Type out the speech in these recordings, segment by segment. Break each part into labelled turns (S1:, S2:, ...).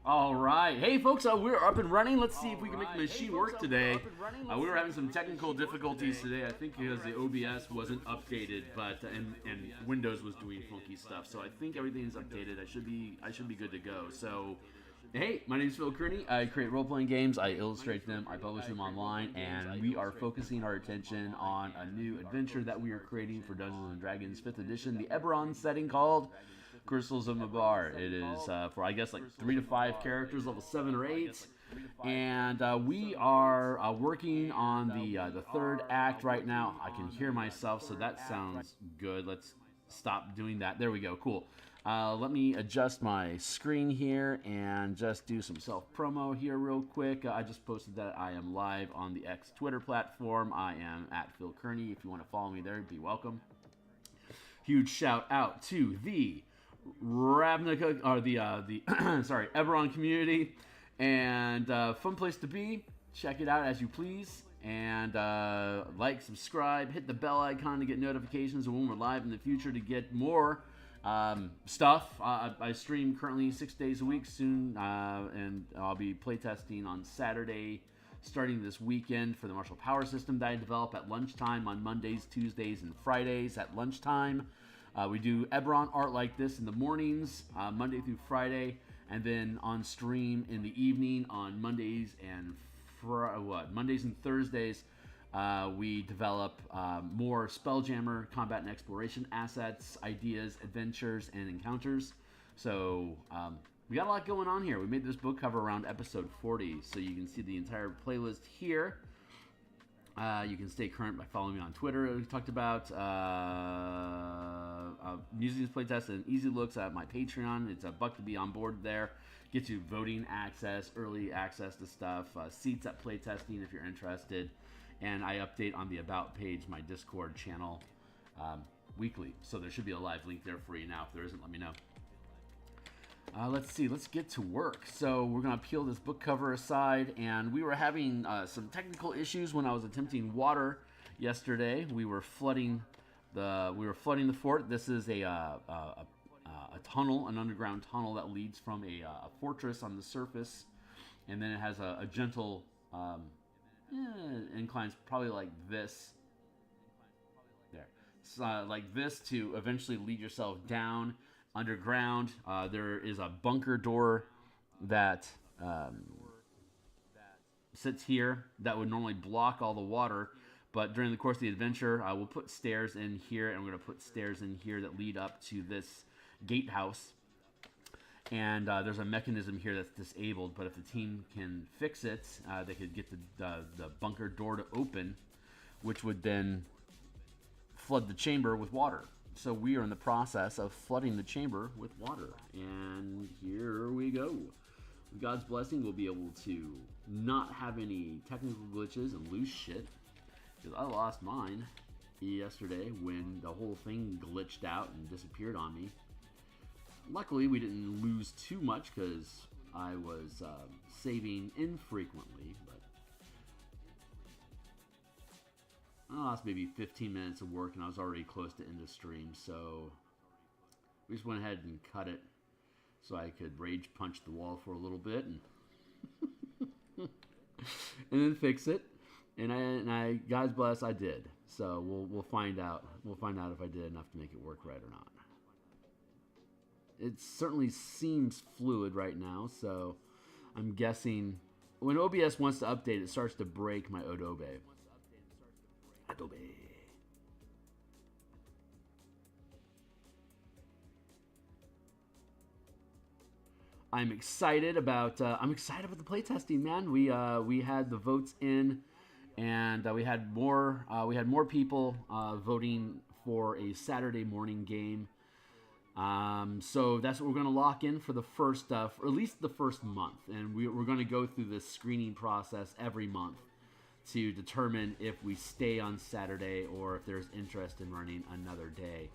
S1: All right. Hey, folks, we're up and running. Let's see if we can make the machine work today. We were having some technical difficulties today, I think because the OBS wasn't updated, but and Windows was doing funky stuff. So I think everything's updated. I should be good to go. So, hey, my name is Phil Kearney. I create role-playing games. I illustrate them. I publish them online, and we are focusing our attention on a new adventure that we are creating for Dungeons and Dragons 5th Edition, the Eberron setting called Crystals of Mabar. It is for, I guess, like 3 to 5 characters, level 7 or 8. And we are working on the third act right now. I can hear myself, so that sounds good. Let's stop doing that. There we go. Cool. Let me adjust my screen here and just do some self-promo here real quick. I just posted that I am live on the X Twitter platform. I am at Phil Kearney. If you want to follow me there, be welcome. Huge shout out to the Ravnica, or the sorry, Eberron community, and fun place to be. Check it out as you please, and like, subscribe, hit the bell icon to get notifications when we're live in the future to get more stuff. I stream currently 6 days a week soon, and I'll be playtesting on Saturday starting this weekend for the martial power system that I develop at lunchtime on Mondays, Tuesdays, and Fridays at lunchtime. We do Eberron art like this in the mornings, Monday through Friday, and then on stream in the evening on Mondays and Thursdays. We develop more Spelljammer, combat and exploration assets, ideas, adventures, and encounters. So we got a lot going on here. We made this book cover around episode 40, so you can see the entire playlist here. You can stay current by following me on Twitter. We talked about Musings Playtest and Easy Looks at my Patreon. It's $1 to be on board there. Gets you voting access, early access to stuff, seats at playtesting if you're interested. And I update on the About page, my Discord channel, weekly. So there should be a live link there for you now. If there isn't, let me know. Let's see, let's get to work. So we're going to peel this book cover aside, and we were having some technical issues when I was attempting water yesterday. We were flooding the fort. This is a tunnel, an underground tunnel that leads from a fortress on the surface, and then it has a gentle inclines, probably like this. There, like this, to eventually lead yourself down underground. There is a bunker door that sits here that would normally block all the water, but during the course of the adventure, we'll put stairs in here, and we're going to put stairs in here that lead up to this gatehouse. And there's a mechanism here that's disabled, but if the team can fix it, they could get the bunker door to open, which would then flood the chamber with water. So we are in the process of flooding the chamber with water. And here we go. With God's blessing, we'll be able to not have any technical glitches and lose shit. Because I lost mine yesterday when the whole thing glitched out and disappeared on me. Luckily, we didn't lose too much because I was saving infrequently. But I lost maybe 15 minutes of work, and I was already close to end of stream, so we just went ahead and cut it so I could rage punch the wall for a little bit and and then fix it. And I, God's bless, I did. So we'll find out. We'll find out if I did enough to make it work right or not. It certainly seems fluid right now, so I'm guessing when OBS wants to update, it starts to break my Adobe. I'm excited about the playtesting, man. We had the votes in, and we had more people voting for a Saturday morning game. So that's what we're going to lock in for the first, for at least the first month, and we're going to go through this screening process every month to determine if we stay on Saturday or if there's interest in running another day.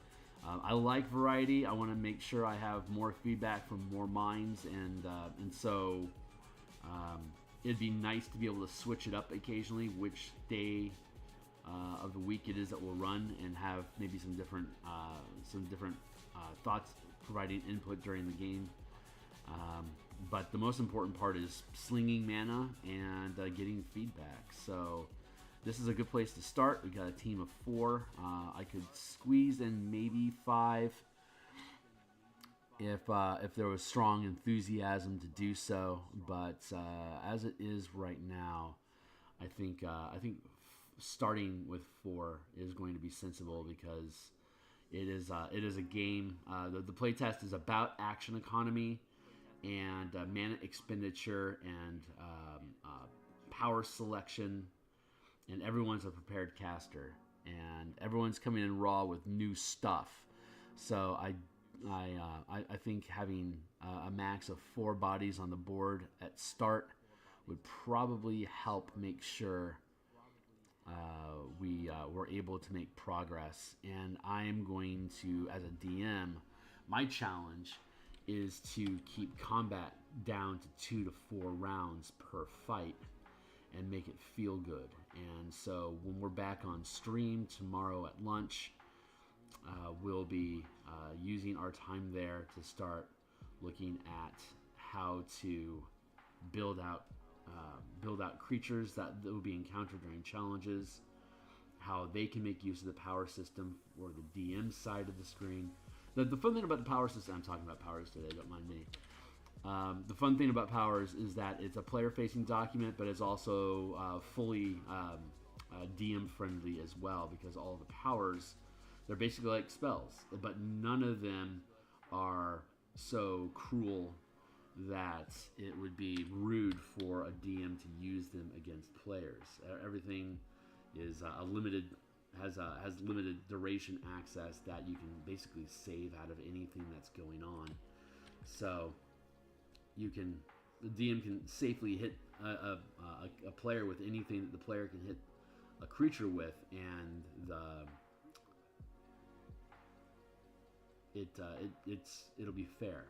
S1: I like variety. I want to make sure I have more feedback from more minds, and so it'd be nice to be able to switch it up occasionally, which day of the week it is that we'll run, and have maybe some different thoughts, providing input during the game. But the most important part is slinging mana and getting feedback. So this is a good place to start. We got a team of 4. I could squeeze in maybe 5 if there was strong enthusiasm to do so. But as it is right now, I think starting with 4 is going to be sensible, because it is a game. The playtest is about action economy and mana expenditure and power selection, and everyone's a prepared caster, and everyone's coming in raw with new stuff. So I think having a max of 4 bodies on the board at start would probably help make sure we're able to make progress. And I am going to, as a DM, my challenge is to keep combat down to 2 to 4 rounds per fight and make it feel good. And so when we're back on stream tomorrow at lunch, we'll be using our time there to start looking at how to build out creatures that will be encountered during challenges, how they can make use of the power system or the DM side of the screen. The fun thing about the power system, I'm talking about powers today, don't mind me. The fun thing about powers is that it's a player-facing document, but it's also fully DM-friendly as well, because all the powers, they're basically like spells, but none of them are so cruel that it would be rude for a DM to use them against players. Everything is has limited duration access that you can basically save out of anything that's going on. So the DM can safely hit a player with anything that the player can hit a creature with, and it'll be fair.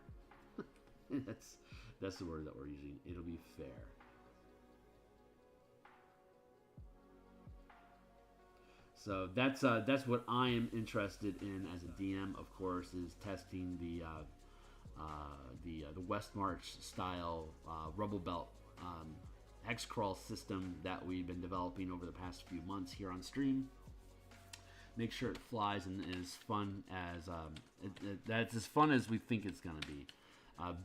S1: That's the word that we're using. It'll be fair. So that's what I am interested in as a DM. Of course, is testing the West March style Rubble Belt hex crawl system that we've been developing over the past few months here on stream. Make sure it flies and is fun as that's as fun as we think it's going to be.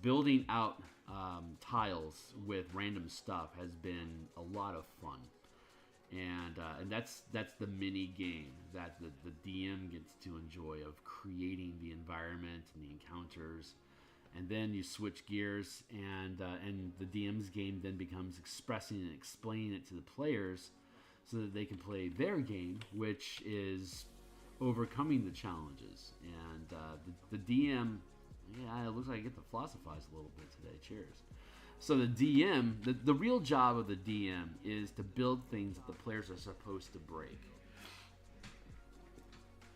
S1: Building out tiles with random stuff has been a lot of fun, and that's the mini game that the DM gets to enjoy, of creating the environment and the encounters. And then you switch gears, and the DM's game then becomes expressing and explaining it to the players so that they can play their game, which is overcoming the challenges. And the DM, yeah, it looks like I get to philosophize a little bit today. Cheers. So the DM, the real job of the DM is to build things that the players are supposed to break.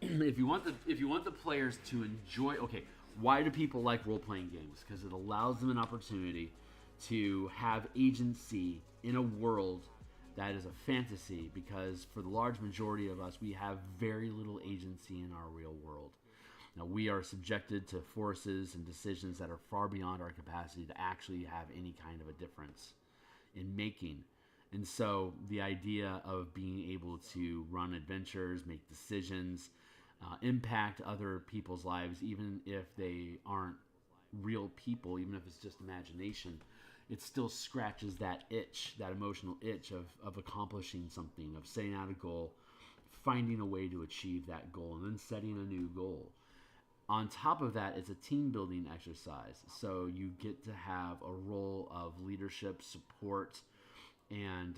S1: If you want the players to enjoy, okay, why do people like role-playing games? Because it allows them an opportunity to have agency in a world that is a fantasy, because for the large majority of us, we have very little agency in our real world. Now, we are subjected to forces and decisions that are far beyond our capacity to actually have any kind of a difference in making. And so the idea of being able to run adventures, make decisions, impact other people's lives, even if they aren't real people, even if it's just imagination, it still scratches that itch, that emotional itch of accomplishing something, of setting out a goal, finding a way to achieve that goal, and then setting a new goal. On top of that, it's a team building exercise. So you get to have a role of leadership, support, and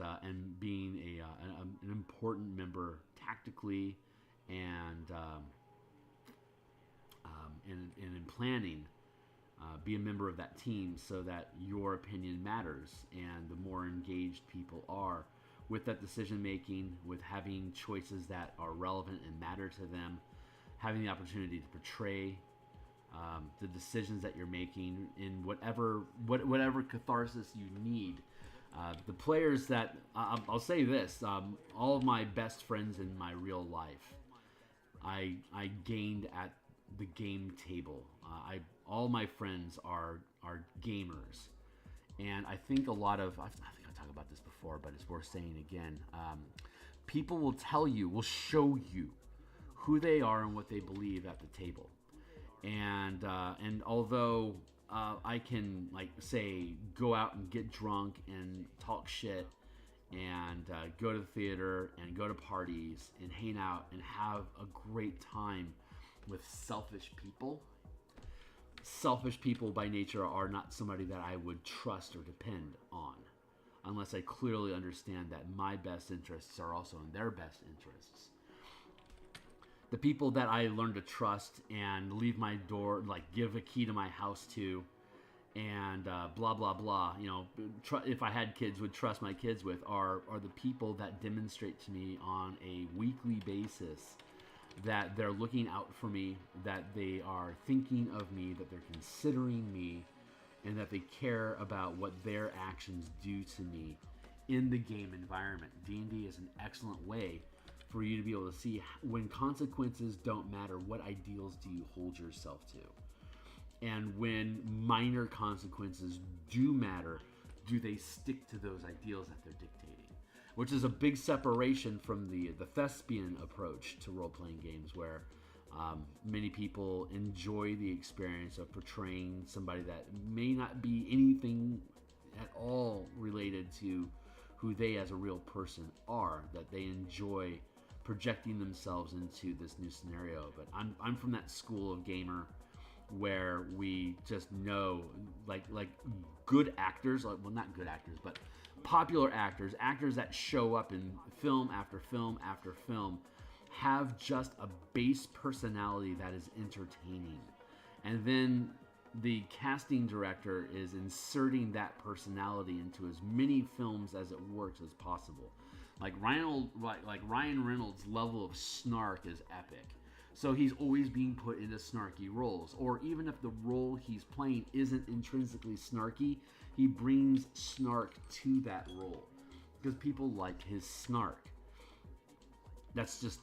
S1: being an important member tactically, and in planning, be a member of that team so that your opinion matters, and the more engaged people are with that decision making, with having choices that are relevant and matter to them, having the opportunity to portray the decisions that you're making in whatever catharsis you need. The players that I'll say this: all of my best friends in my real life, I gained at the game table. All my friends are gamers, And I think a lot of, I think I talked about this before, but it's worth saying again. People will tell you, will show you who they are and what they believe at the table. And although I can, like, say, go out and get drunk and talk shit and go to the theater and go to parties and hang out and have a great time with selfish people. Selfish people by nature are not somebody that I would trust or depend on unless I clearly understand that my best interests are also in their best interests. The people that I learn to trust and leave my door, like give a key to my house to, and blah, blah, blah, you know, if I had kids, would trust my kids with, are the people that demonstrate to me on a weekly basis that they're looking out for me, that they are thinking of me, that they're considering me, and that they care about what their actions do to me in the game environment. D&D is an excellent way for you to be able to see when consequences don't matter, what ideals do you hold yourself to? And when minor consequences do matter, do they stick to those ideals that they're dictating? Which is a big separation from the thespian approach to role-playing games, where many people enjoy the experience of portraying somebody that may not be anything at all related to who they as a real person are, that they enjoy projecting themselves into this new scenario. But I'm from that school of gamer where we just know, like good actors, well, not good actors, but popular actors that show up in film after film after film, have just a base personality that is entertaining. And then the casting director is inserting that personality into as many films as it works as possible. Like Ryan Reynolds' level of snark is epic. So he's always being put into snarky roles. Or even if the role he's playing isn't intrinsically snarky, he brings snark to that role because people like his snark. That's just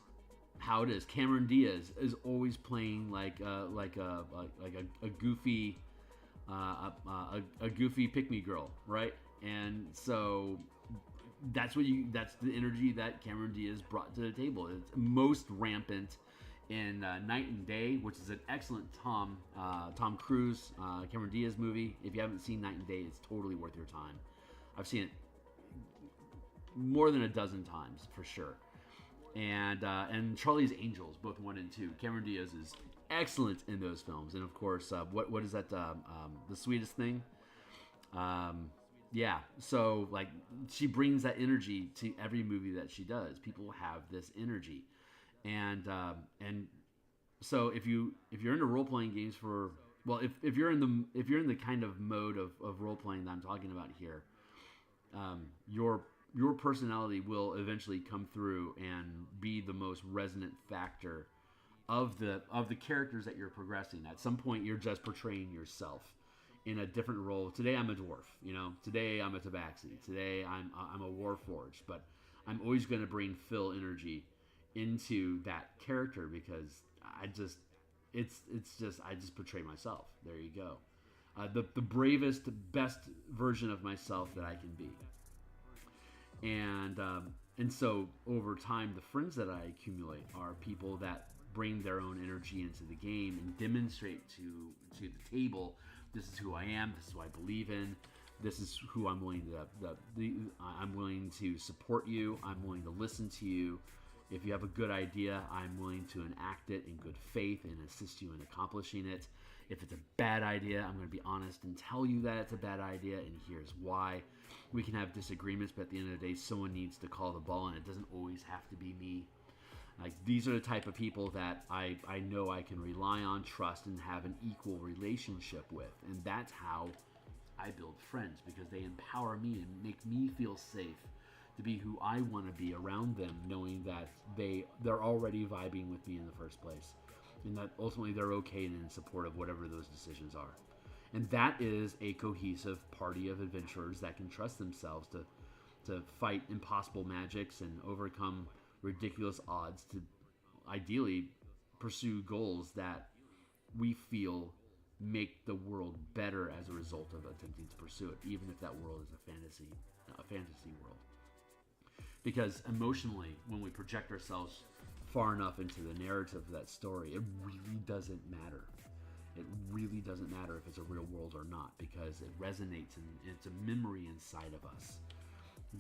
S1: how it is. Cameron Diaz is always playing like a goofy pick-me girl, right? And so that's the energy that Cameron Diaz brought to the table. It's most rampant in Night and Day, which is an excellent Tom Cruise, Cameron Diaz movie. If you haven't seen Night and Day, it's totally worth your time. I've seen it more than a dozen times for sure. And Charlie's Angels, both 1 and 2. Cameron Diaz is excellent in those films. And of course, what is that? The Sweetest Thing. Yeah. So like she brings that energy to every movie that she does. People have this energy. And so if you're into role playing games if you're in the kind of mode of role playing that I'm talking about here, your personality will eventually come through and be the most resonant factor of the characters that you're progressing. At some point, you're just portraying yourself in a different role. Today I'm a dwarf, Today I'm a tabaxi. Today I'm a warforged, but I'm always going to bring Phil energy into that character because I just portray myself. There you go. The bravest, best version of myself that I can be. And so over time, the friends that I accumulate are people that bring their own energy into the game and demonstrate to the table, this is who I am, this is who I believe in, this is who I'm willing I'm willing to support you, I'm willing to listen to you. If you have a good idea, I'm willing to enact it in good faith and assist you in accomplishing it. If it's a bad idea, I'm going to be honest and tell you that it's a bad idea, and here's why. We can have disagreements, but at the end of the day, someone needs to call the ball, and it doesn't always have to be me. Like, these are the type of people that I know I can rely on, trust, and have an equal relationship with. And that's how I build friends, because they empower me and make me feel safe to be who I want to be around them, knowing that they're already vibing with me in the first place, and that ultimately they're okay and in support of whatever those decisions are. And that is a cohesive party of adventurers that can trust themselves to fight impossible magics and overcome ridiculous odds to ideally pursue goals that we feel make the world better as a result of attempting to pursue it, even if that world is a fantasy world. Because emotionally, when we project ourselves far enough into the narrative of that story, it really doesn't matter. It really doesn't matter if it's a real world or not, because it resonates and it's a memory inside of us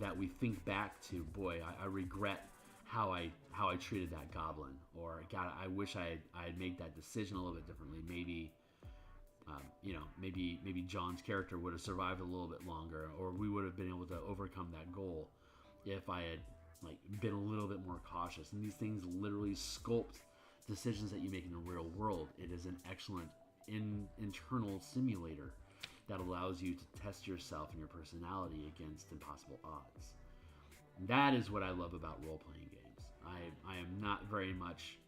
S1: that we think back to. Boy, I regret how I treated that goblin, or God, I wish I had made that decision a little bit differently. Maybe maybe John's character would have survived a little bit longer, or we would have been able to overcome that goal if I had been a little bit more cautious. And these things literally sculpt decisions that you make in the real world. It is an excellent internal simulator that allows you to test yourself and your personality against impossible odds. And that is what I love about role-playing games. I am not very much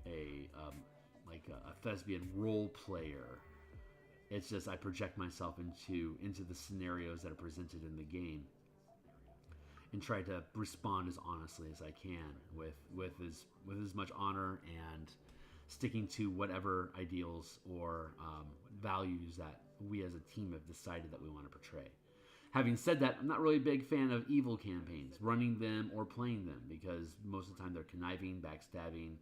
S1: a thespian role player. It's just I project myself into the scenarios that are presented in the game and try to respond as honestly as I can with as much honor and sticking to whatever ideals or values that we as a team have decided that we want to portray. Having said that, I'm not really a big fan of evil campaigns, running them or playing them, because most of the time they're conniving, backstabbing,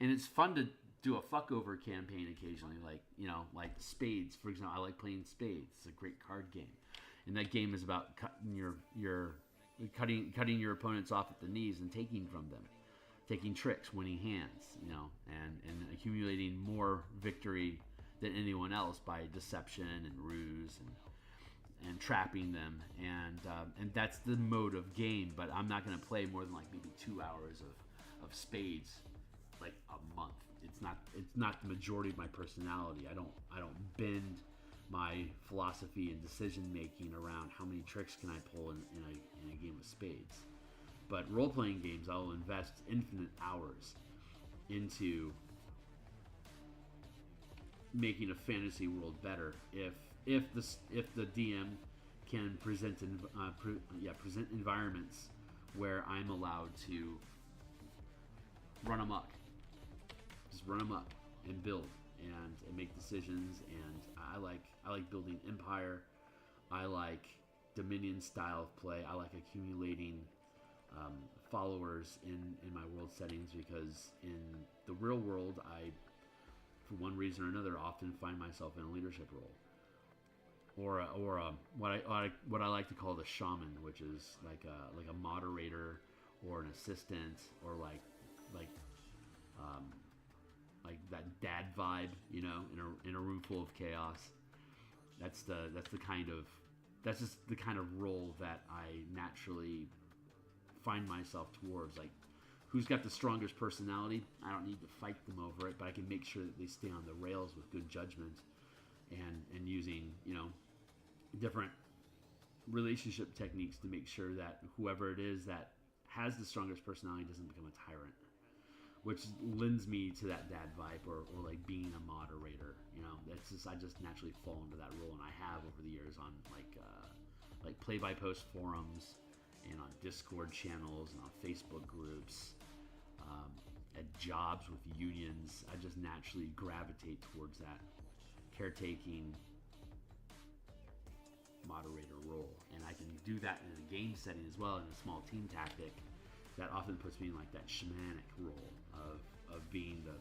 S1: and it's fun to do a fuckover campaign occasionally, like Spades, for example. I like playing Spades. It's a great card game, and that game is about cutting your opponents off at the knees and taking from them, taking tricks, winning hands, and accumulating more victory than anyone else by deception and ruse and trapping them, and that's the mode of game. But I'm not going to play more than maybe 2 hours of Spades a month. It's not the majority of my personality. I don't bend my philosophy and decision making around how many tricks can I pull in a game of Spades. But role-playing games, I'll invest infinite hours into making a fantasy world better if the DM can present environments where I'm allowed to run amok, just run amok and build and make decisions. And I like building empire. I like Dominion style of play. I like accumulating followers in my world settings, because in the real world, I, for one reason or another, often find myself in a leadership role, or what I like to call the shaman, which is like a moderator or an assistant, or like that dad vibe, in a room full of chaos. That's just the kind of role that I naturally find myself towards. Like, who's got the strongest personality? I don't need to fight them over it, but I can make sure that they stay on the rails with good judgment and using, different relationship techniques to make sure that whoever it is that has the strongest personality doesn't become a tyrant, which lends me to that dad vibe, or like being a moderator. That's just, I just naturally fall into that role, and I have over the years on like play-by-post forums and on Discord channels and on Facebook groups, at jobs with unions. I just naturally gravitate towards that caretaking moderator role, and I can do that in a game setting as well, in a small team tactic. That often puts me in that shamanic role of being the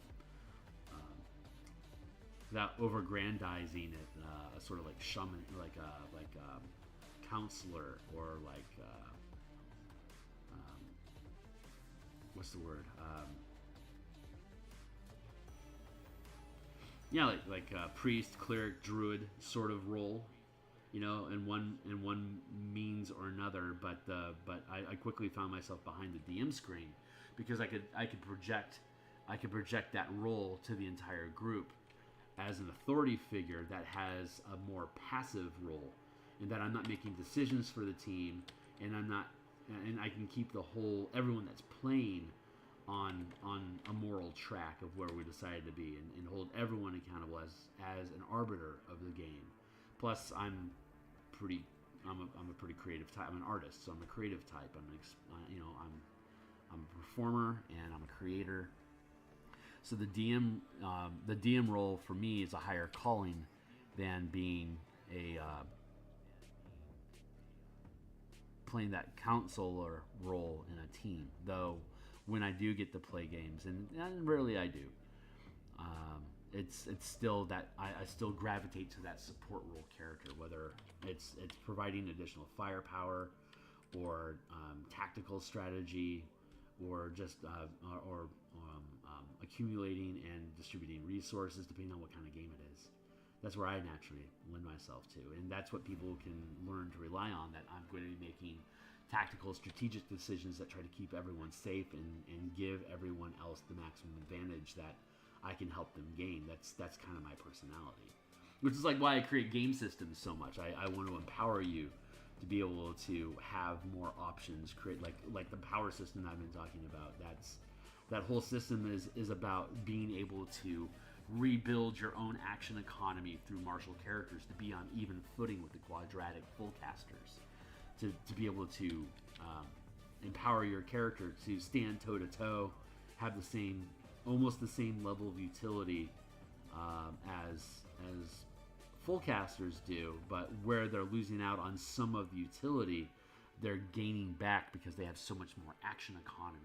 S1: without over-grandizing it, sort of like shaman, like a counselor, or what's the word? Like a priest, cleric, druid sort of role, in one means or another. But I quickly found myself behind the DM screen, because I could project that role to the entire group as an authority figure that has a more passive role, in that I'm not making decisions for the team, and I can keep everyone that's playing on a moral track of where we decided to be, and hold everyone accountable as an arbiter of the game. Plus, I'm a pretty creative type. I'm an artist, so I'm a creative type. I'm a performer, and I'm a creator. So the DM role for me is a higher calling than being a playing that counselor role in a team. Though when I do get to play games, and rarely I do, it's still that I still gravitate to that support role character, whether it's providing additional firepower or tactical strategy, or just accumulating and distributing resources depending on what kind of game it is. That's where I naturally lend myself to, and that's what people can learn to rely on, that I'm going to be making tactical, strategic decisions that try to keep everyone safe and give everyone else the maximum advantage that I can help them gain. That's kind of my personality, which is like why I create game systems so much. I want to empower you to be able to have more options, create like the power system I've been talking about. That whole system is about being able to rebuild your own action economy through martial characters to be on even footing with the quadratic full casters, to be able to empower your character to stand toe to toe, have almost the same level of utility as full casters do, but where they're losing out on some of the utility, they're gaining back because they have so much more action economy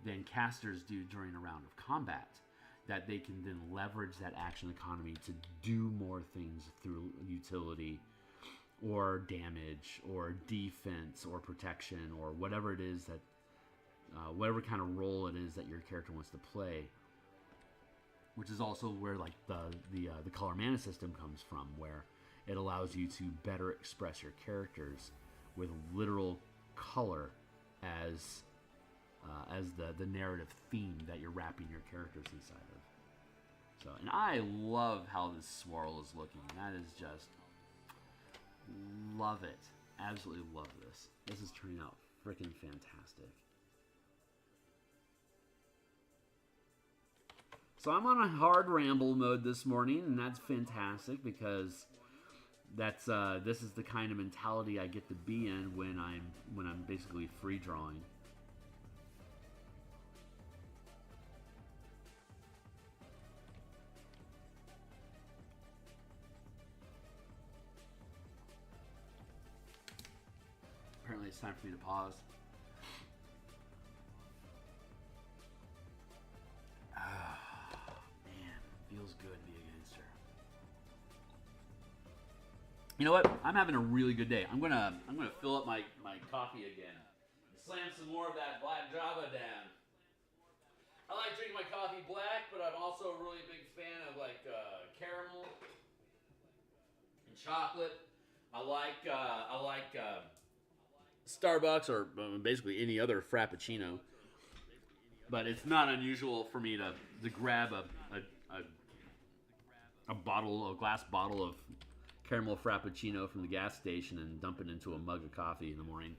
S1: than casters do during a round of combat, that they can then leverage that action economy to do more things through utility or damage or defense or protection or whatever it is that whatever kind of role it is that your character wants to play, which is also where like the color mana system comes from, where it allows you to better express your characters with literal color as the narrative theme that you're wrapping your characters inside of. So, and I love how this swirl is looking. That is just, love it. Absolutely love this. This is turning out freaking fantastic. So I'm on a hard ramble mode this morning, and that's fantastic because that's this is the kind of mentality I get to be in when I'm basically free drawing. Apparently it's time for me to pause. Man, feels good to be a gangster. You know what? I'm having a really good day. I'm gonna fill up my coffee again. Slam some more of that black Java down. I like drinking my coffee black, but I'm also a really big fan of like caramel and chocolate. I like Starbucks or basically any other frappuccino. But it's not unusual for me to grab a glass bottle of caramel frappuccino from the gas station and dump it into a mug of coffee in the morning.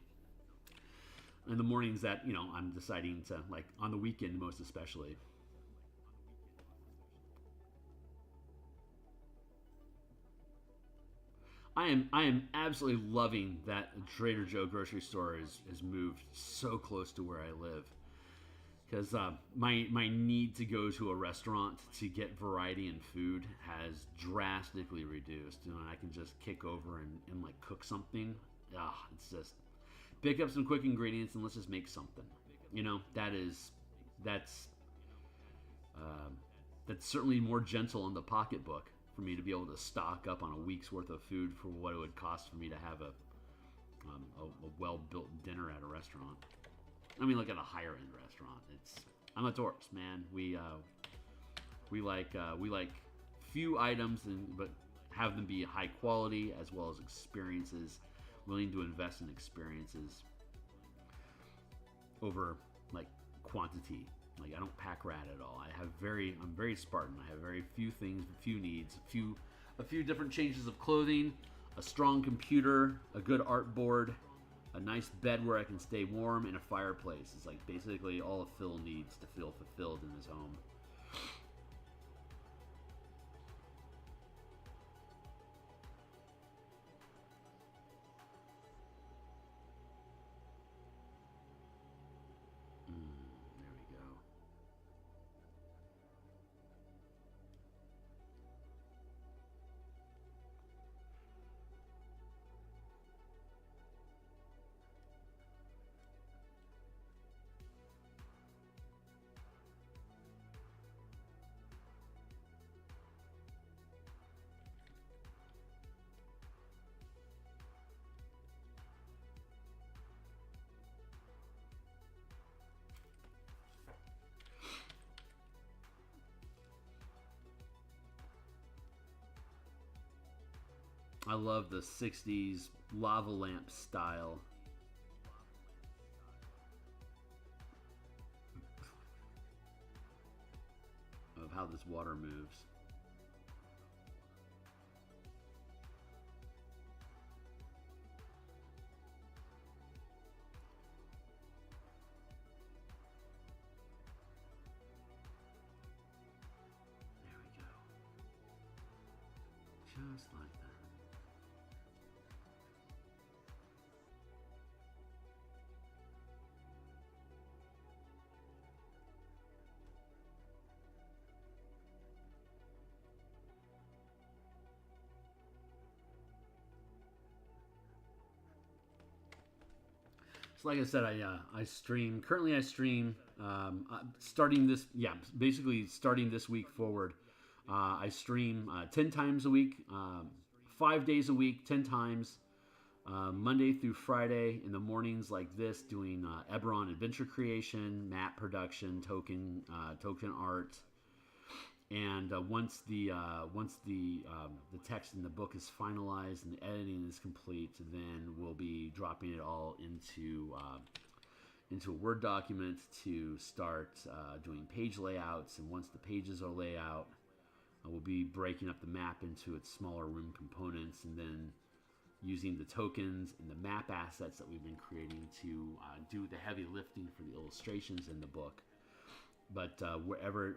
S1: In the mornings that, I'm deciding to, like, on the weekend most especially. I am absolutely loving that Trader Joe grocery store is moved so close to where I live. Because my need to go to a restaurant to get variety in food has drastically reduced. And I can just kick over and like cook something. It's just pick up some quick ingredients and let's just make something. That's certainly more gentle in the pocketbook for me to be able to stock up on a week's worth of food for what it would cost for me to have a well-built dinner at a restaurant. I mean, like at a higher-end restaurant. I'm a tourist, man. We like few items, but have them be high quality as well as experiences. Willing to invest in experiences over like quantity. Like I don't pack rat at all. I'm very Spartan. I have very few things, few needs, a few different changes of clothing, a strong computer, a good art board, a nice bed where I can stay warm, and a fireplace. It's like basically all Phil needs to feel fulfilled in his home. There we go. I love the 60s lava lamp style. Of how this water moves. There we go. Just like that. So like I said, I stream. Currently, I stream. Starting this, basically starting this week forward, I stream 10 times a week, 5 days a week, 10 times, Monday through Friday in the mornings like this, doing Eberron adventure creation, map production, token art. And once the text in the book is finalized and the editing is complete, then we'll be dropping it all into a Word document to start doing page layouts. And once the pages are laid out, we'll be breaking up the map into its smaller room components, and then using the tokens and the map assets that we've been creating to do the heavy lifting for the illustrations in the book. But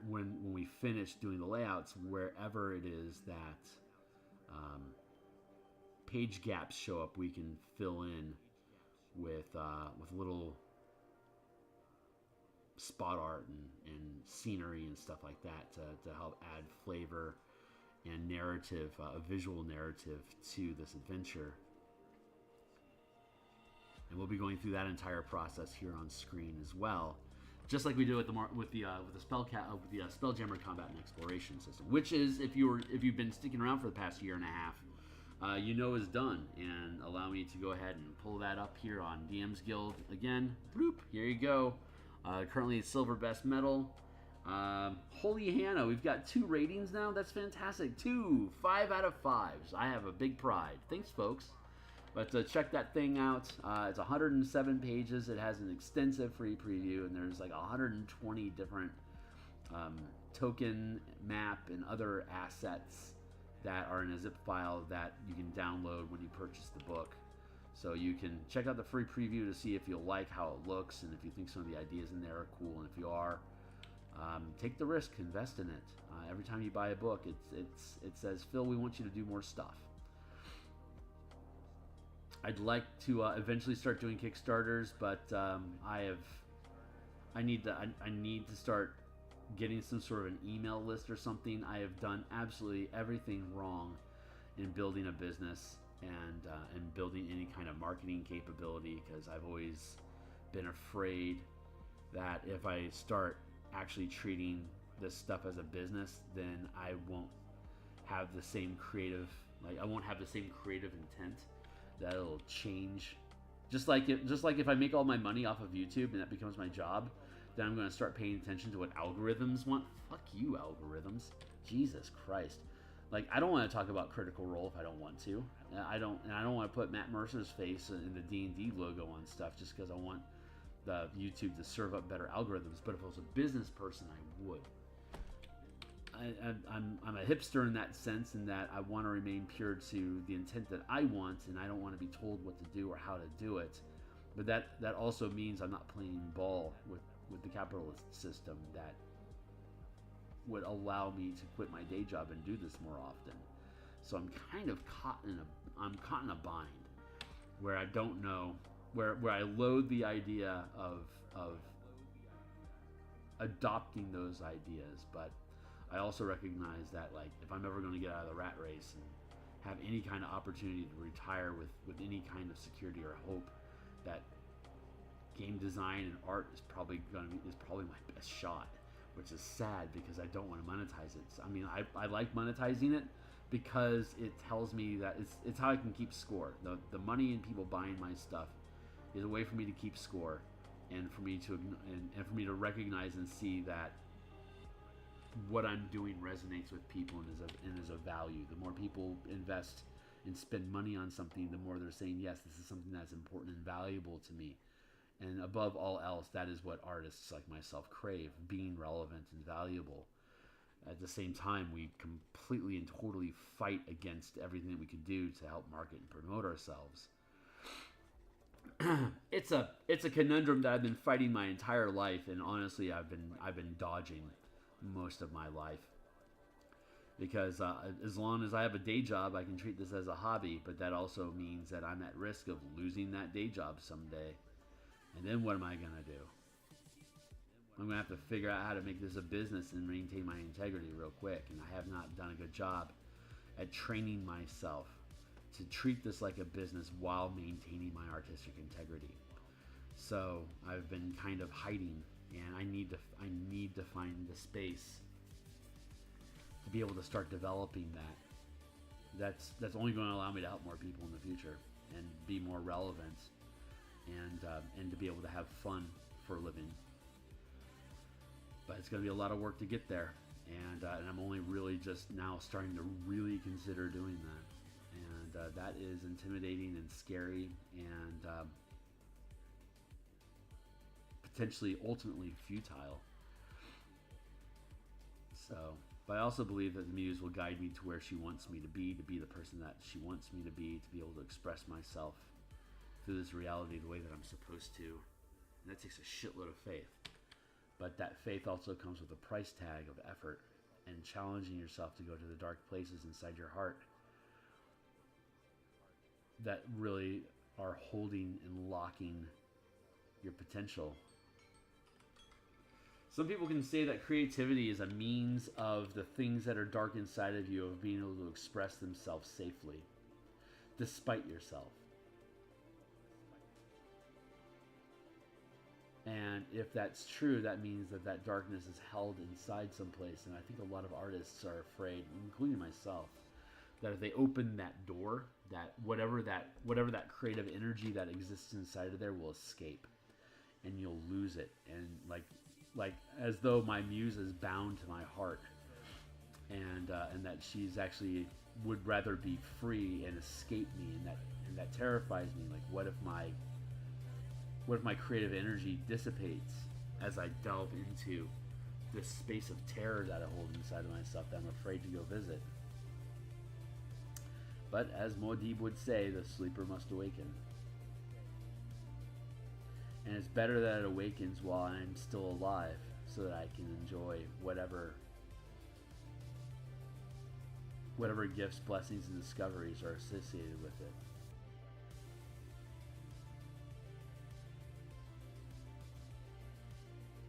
S1: when we finish doing the layouts, wherever it is that page gaps show up, we can fill in with little spot art and scenery and stuff like that to help add flavor and narrative, a visual narrative to this adventure. And we'll be going through that entire process here on screen as well. Just like we do with the Spelljammer combat and exploration system, which is, if you've been sticking around for the past year and a half, you know is done. And allow me to go ahead and pull that up here on DMsGuild again. Bloop, here you go. Currently silver best medal. Holy Hannah, we've got 2 ratings now. That's fantastic. 2 5 out of 5s. I have a big pride. Thanks, folks. But check that thing out. It's 107 pages. It has an extensive free preview, and there's like 120 different token, map, and other assets that are in a zip file that you can download when you purchase the book. So you can check out the free preview to see if you'll like how it looks and if you think some of the ideas in there are cool. And if you are, take the risk, invest in it. Every time you buy a book, it says, Phil, we want you to do more stuff. I'd like to eventually start doing Kickstarters, but I need to start getting some sort of an email list or something. I have done absolutely everything wrong in building a business and building any kind of marketing capability, because I've always been afraid that if I start actually treating this stuff as a business, then I won't have the same creative intent. That it'll change. Just like if I make all my money off of YouTube and that becomes my job, then I'm going to start paying attention to what algorithms want. Fuck you, algorithms. Jesus Christ. Like, I don't want to talk about Critical Role if I don't want to. I don't want to put Matt Mercer's face in the D&D logo on stuff just because I want the YouTube to serve up better algorithms. But if I was a business person, I would. I'm a hipster in that sense, in that I want to remain pure to the intent that I want, and I don't want to be told what to do or how to do it. But that also means I'm not playing ball with the capitalist system that would allow me to quit my day job and do this more often. So I'm kind of caught in a bind where I don't know, where I loathe the idea of adopting those ideas, but I also recognize that, like, if I'm ever going to get out of the rat race and have any kind of opportunity to retire with any kind of security or hope, that game design and art is probably my best shot, which is sad because I don't want to monetize it. So, I mean, I like monetizing it because it tells me that it's how I can keep score. The money and people buying my stuff is a way for me to keep score, and for me to recognize and see that what I'm doing resonates with people and is of value. The more people invest and spend money on something, the more they're saying, yes, this is something that's important and valuable to me. And above all else, that is what artists like myself crave, being relevant and valuable. At the same time, we completely and totally fight against everything that we could do to help market and promote ourselves. It's a conundrum that I've been fighting my entire life, and honestly, I've been dodging most of my life. Because as long as I have a day job, I can treat this as a hobby, but that also means that I'm at risk of losing that day job someday. And then what am I going to do? I'm going to have to figure out how to make this a business and maintain my integrity real quick. And I have not done a good job at training myself to treat this like a business while maintaining my artistic integrity. So I've been kind of hiding, and I need to find the space to be able to start developing that. That's only going to allow me to help more people in the future and be more relevant, and to be able to have fun for a living. But it's going to be a lot of work to get there, and I'm only really just now starting to really consider doing that, and that is intimidating and scary, and potentially ultimately futile. So, but I also believe that the muse will guide me to where she wants me to be the person that she wants me to be able to express myself through this reality the way that I'm supposed to. And that takes a shitload of faith. But that faith also comes with a price tag of effort and challenging yourself to go to the dark places inside your heart that really are holding and locking your potential. Some people can say that creativity is a means of the things that are dark inside of you of being able to express themselves safely, despite yourself. And if that's true, that means that that darkness is held inside someplace. And I think a lot of artists are afraid, including myself, that if they open that door, that whatever that creative energy that exists inside of there will escape, and you'll lose it. And like as though my muse is bound to my heart, and that she's actually would rather be free and escape me, and that terrifies me. Like, what if my creative energy dissipates as I delve into this space of terror that I hold inside of myself that I'm afraid to go visit? But as Muad'Dib would say, the sleeper must awaken. And it's better that it awakens while I'm still alive, so that I can enjoy whatever gifts, blessings, and discoveries are associated with it.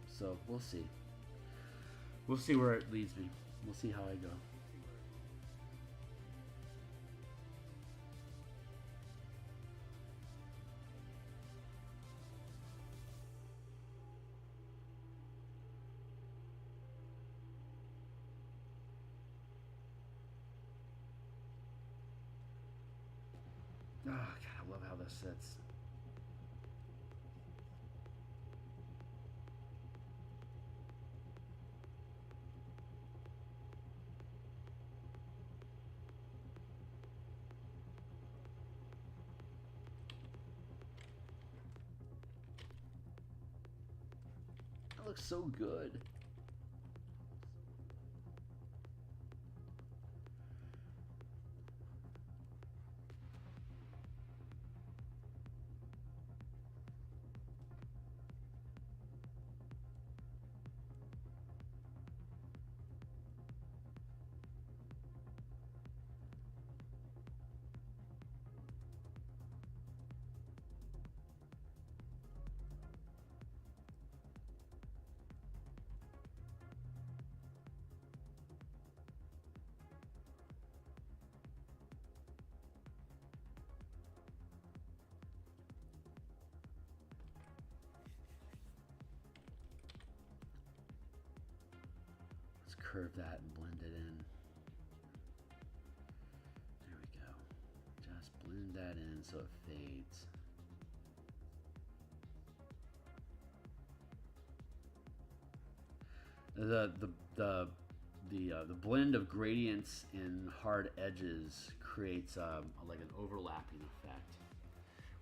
S1: So we'll see. We'll see where it leads me. We'll see how I go. Oh, God, I love how this sits. That looks so good. Curve that and blend it in. There we go. Just blend that in so it fades. The blend of gradients and hard edges creates like an overlapping effect,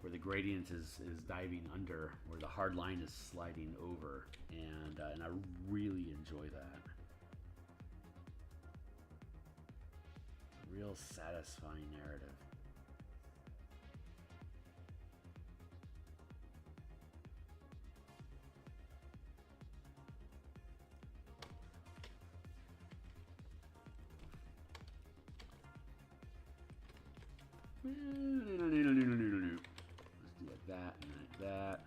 S1: where the gradient is diving under, where the hard line is sliding over, and I really enjoy that. Real satisfying narrative. Let's do like that and like that.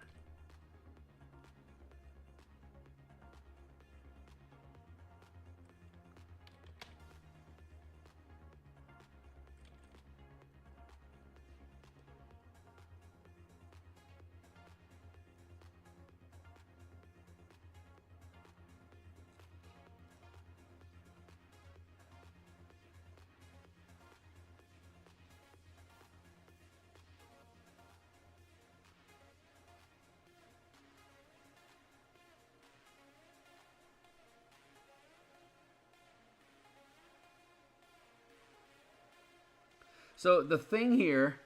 S1: So the thing here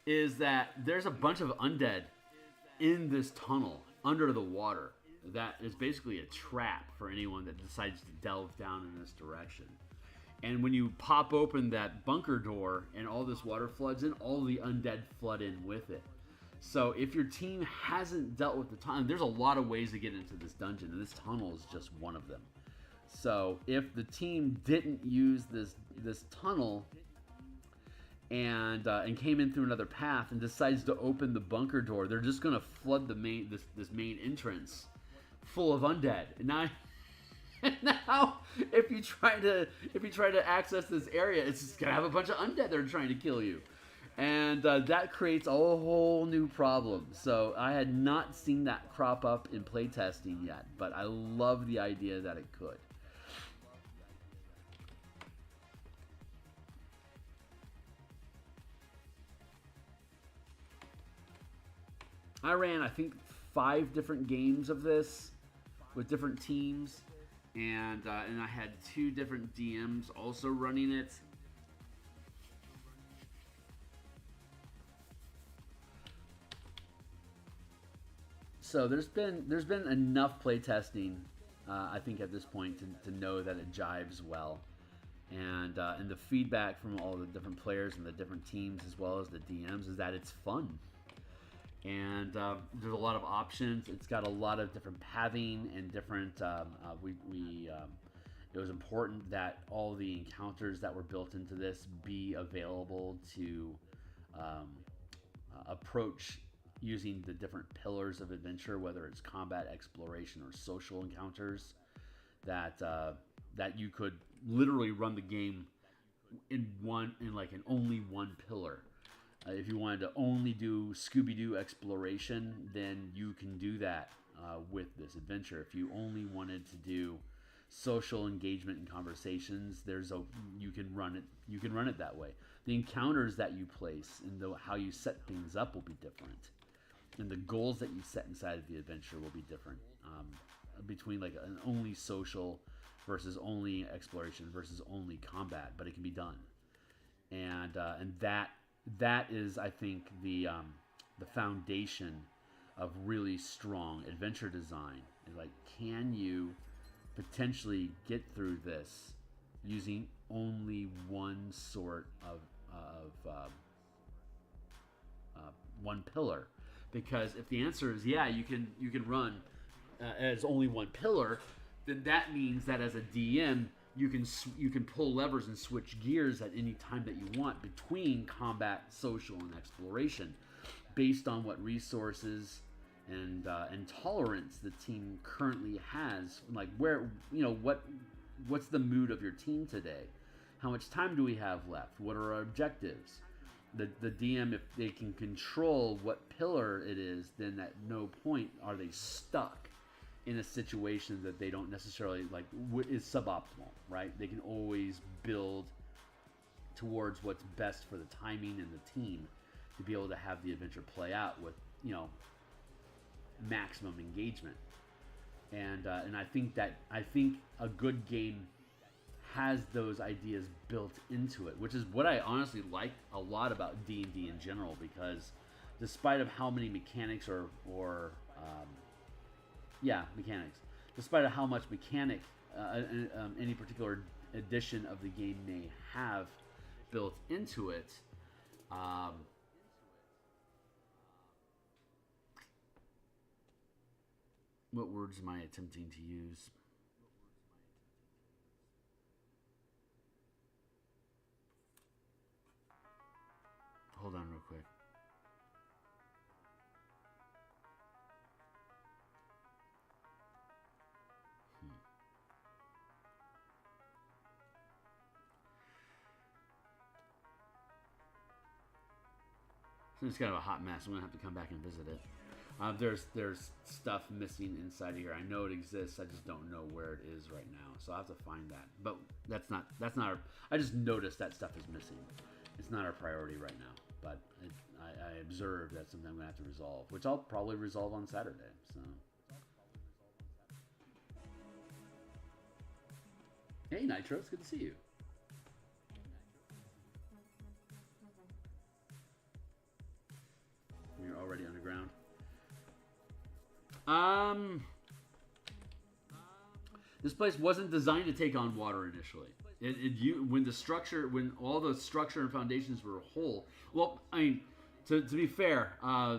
S1: is that there's a bunch of undead in this tunnel under the water that is basically a trap for anyone that decides to delve down in this direction. And when you pop open that bunker door and all this water floods in, all the undead flood in with it. So if your team hasn't dealt with the tunnel, there's a lot of ways to get into this dungeon, and this tunnel is just one of them. So if the team didn't use this tunnel and came in through another path and decides to open the bunker door, they're just gonna flood the this main entrance full of undead. And now if you try to access this area, it's just gonna have a bunch of undead that are trying to kill you, and that creates a whole new problem. So I had not seen that crop up in playtesting yet, but I love the idea that it could. I ran, I think, 5 different games of this with different teams, and I had 2 different DMs also running it. So there's been enough playtesting, I think, at this point to know that it jives well, and the feedback from all the different players and the different teams as well as the DMs is that it's fun. And there's a lot of options. It's got a lot of different pathing and different. It was important that all the encounters that were built into this be available to approach using the different pillars of adventure, whether it's combat, exploration, or social encounters. That you could literally run the game in only one pillar. If you wanted to only do Scooby-Doo exploration, then you can do that with this adventure. If you only wanted to do social engagement and conversations, you can run it that way. The encounters that you place and how you set things up will be different, and the goals that you set inside of the adventure will be different between like an only social versus only exploration versus only combat. But it can be done, and that is, I think, the foundation of really strong adventure design. Is like, can you potentially get through this using only one sort of one pillar? Because if the answer is yeah, you can run as only one pillar, then that means that as a DM, you can pull levers and switch gears at any time that you want between combat, social, and exploration, based on what resources and tolerance the team currently has. Like, what's the mood of your team today? How much time do we have left? What are our objectives? The DM, if they can control what pillar it is, then at no point are they stuck in a situation that they don't necessarily like is suboptimal, right? They can always build towards what's best for the timing and the team to be able to have the adventure play out with maximum engagement. And I think a good game has those ideas built into it, which is what I honestly like a lot about D&D in general, because despite of how many mechanics mechanics, despite of how much mechanic any particular edition of the game may have built into it, what words am I attempting to use? Hold on real quick. So it's kind of a hot mess. I'm gonna have to come back and visit it. There's stuff missing inside of here. I know it exists. I just don't know where it is right now. So I have to find that. But that's not our. I just noticed that stuff is missing. It's not our priority right now. But I observed that's something I'm gonna have to resolve, which I'll probably resolve on Saturday. So. Hey Nitro, it's good to see you. You're already underground. This place wasn't designed to take on water initially. When all the structure and foundations were whole. Well, I mean, to be fair,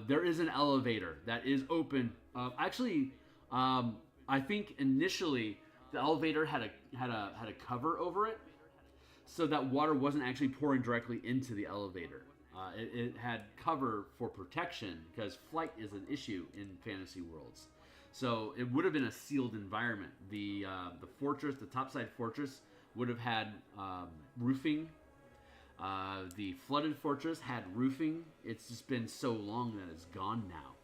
S1: there is an elevator that is open. Actually, I think initially the elevator had a cover over it, so that water wasn't actually pouring directly into the elevator. It had cover for protection because flight is an issue in fantasy worlds. So it would have been a sealed environment. The fortress, the topside fortress, would have had roofing. The flooded fortress had roofing. It's just been so long that it's gone now.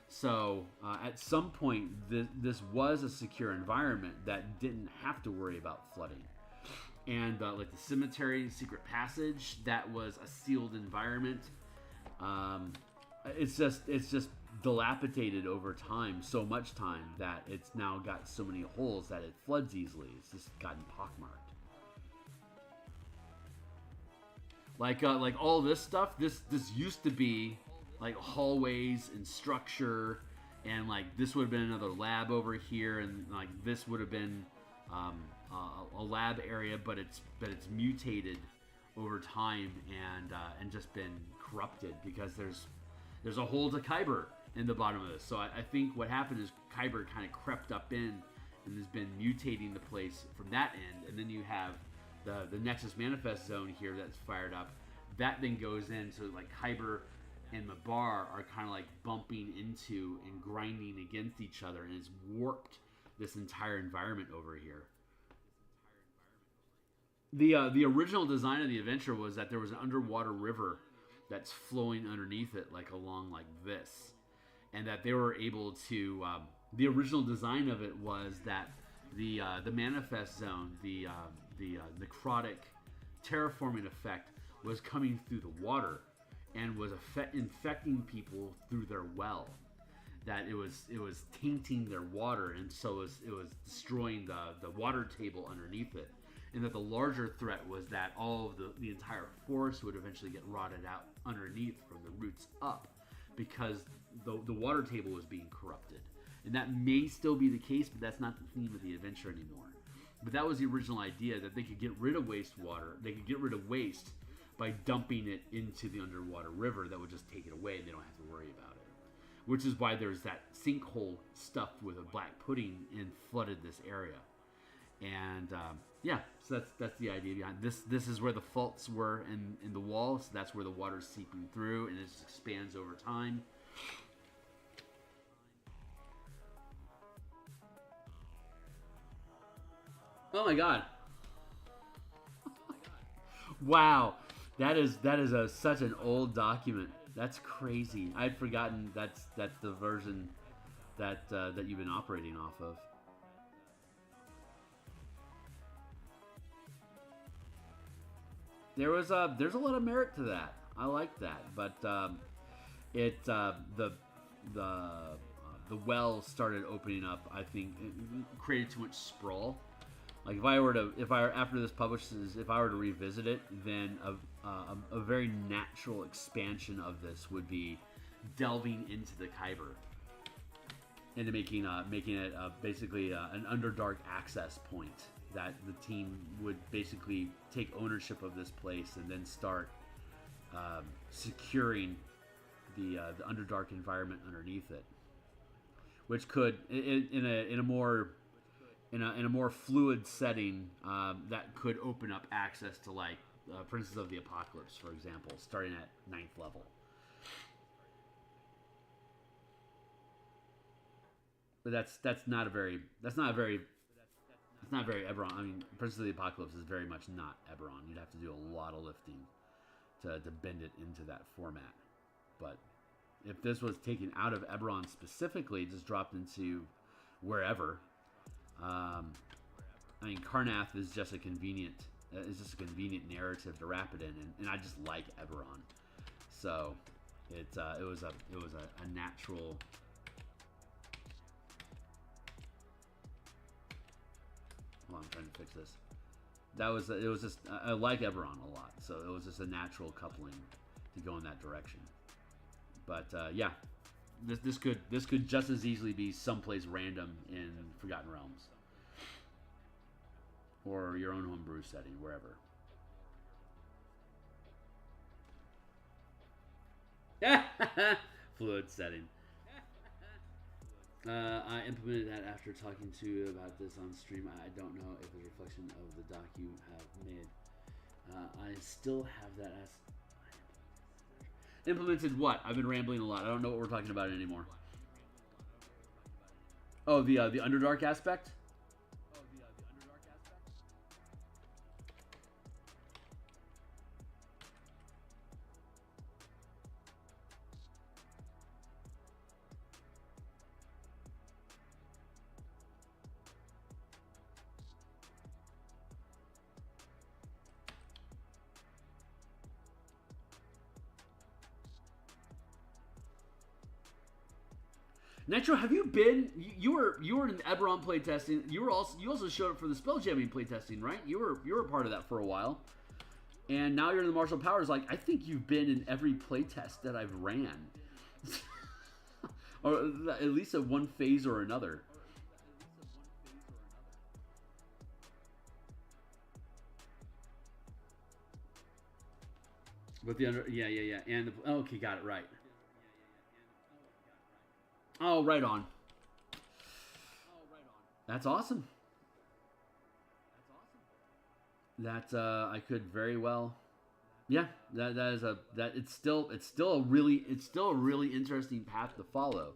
S1: So at some point, this was a secure environment that didn't have to worry about flooding. And like the cemetery, secret passage, that was a sealed environment. It's just dilapidated over time, so much time that it's now got so many holes that it floods easily. It's just gotten pockmarked. Like all this stuff, this used to be like hallways and structure, and like this would have been another lab over here, and like this would have been a lab area, but it's mutated over time and just been corrupted because there's a hole to Kyber in the bottom of this. So I think what happened is Kyber kind of crept up in and has been mutating the place from that end, and then you have the Nexus Manifest Zone here that's fired up. That then goes in, so like Kyber and Mabar are kind of like bumping into and grinding against each other, and it's warped this entire environment over here. The original design of the adventure was that there was an underwater river that's flowing underneath it, like along like this, and that they were able to. The original design of it was that the manifest zone, the necrotic terraforming effect, was coming through the water and was infecting people through their well. That it was tainting their water, and so it was destroying the water table underneath it. And that the larger threat was that all of the entire forest would eventually get rotted out underneath from the roots up, because the water table was being corrupted. And that may still be the case, but that's not the theme of the adventure anymore. But that was the original idea, that they could get rid of wastewater. They could get rid of waste by dumping it into the underwater river that would just take it away, and they don't have to worry about it. Which is why there's that sinkhole stuffed with a black pudding and flooded this area. And so that's the idea behind this. This is where the faults were in the wall, so that's where the water's seeping through, and it just expands over time. Oh my god! Wow, that is such an old document. That's crazy. I'd forgotten that's the version that you've been operating off of. There's a lot of merit to that. I like that, but the well started opening up. I think it created too much sprawl. Like if I were to, after this publishes, if I were to revisit it, then a very natural expansion of this would be delving into the Kyber, into making it basically an Underdark access point that the team would basically take ownership of this place and then start securing the Underdark environment underneath it, which could in a more fluid setting that could open up access to like Princes of the Apocalypse, for example, starting at 9th level. But that's not very Eberron. I mean, Princes of the Apocalypse is very much not Eberron. You'd have to do a lot of lifting to bend it into that format. But if this was taken out of Eberron specifically, just dropped into wherever, I mean, Karnath is just a convenient narrative to wrap it in, and I just like Eberron, so it was a natural. Hold on, I'm trying to fix this. It was just I like Eberron a lot, so it was just a natural coupling to go in that direction. But yeah, this could just as easily be someplace random in Forgotten Realms or your own homebrew setting, wherever. Fluid setting. I implemented that after talking to you about this on stream. I don't know if it's a reflection of the doc you have made. I still have that as implemented. What? I've been rambling a lot. I don't know what we're talking about anymore. Oh, the Underdark aspect. Nitro, have you been? You were in Eberron playtesting. You also showed up for the Spelljamming playtesting, right? You were a part of that for a while, and now you're in the Martial Powers. Like, I think you've been in every playtest that I've ran, or at least at one phase or another. But the and the, okay, got it right. Oh, right on. That's awesome. That I could very well. Yeah, it's still a really interesting path to follow.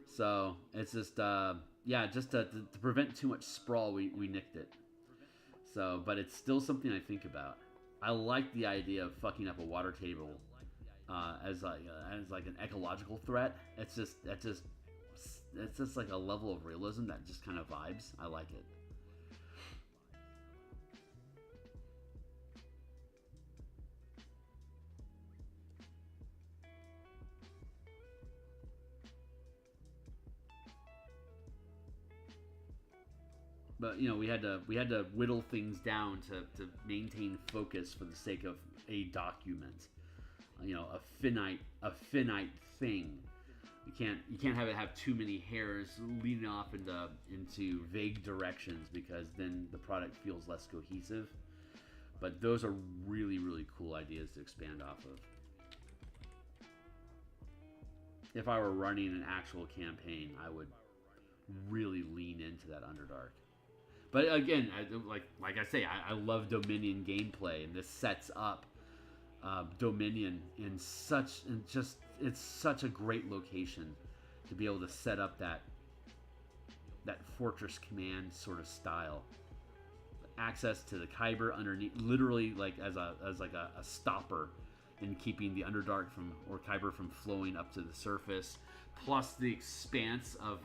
S1: So it's just yeah, just to prevent too much sprawl, we nicked it. So, but it's still something I think about. I like the idea of fucking up a water table as like an ecological threat. It's just like a level of realism that just kind of vibes. I like it. But you know, we had to whittle things down to maintain focus for the sake of a document. You know, a finite thing. You can't have too many hairs leading off into vague directions, because then the product feels less cohesive. But those are really, really cool ideas to expand off of. If I were running an actual campaign, I would really lean into that Underdark. But again, like I say, I love Dominion gameplay, and this sets up Dominion in it's such a great location to be able to set up that Fortress Command sort of style. Access to the Kyber underneath, literally like as a stopper in keeping the Underdark Kyber from flowing up to the surface. Plus the expanse of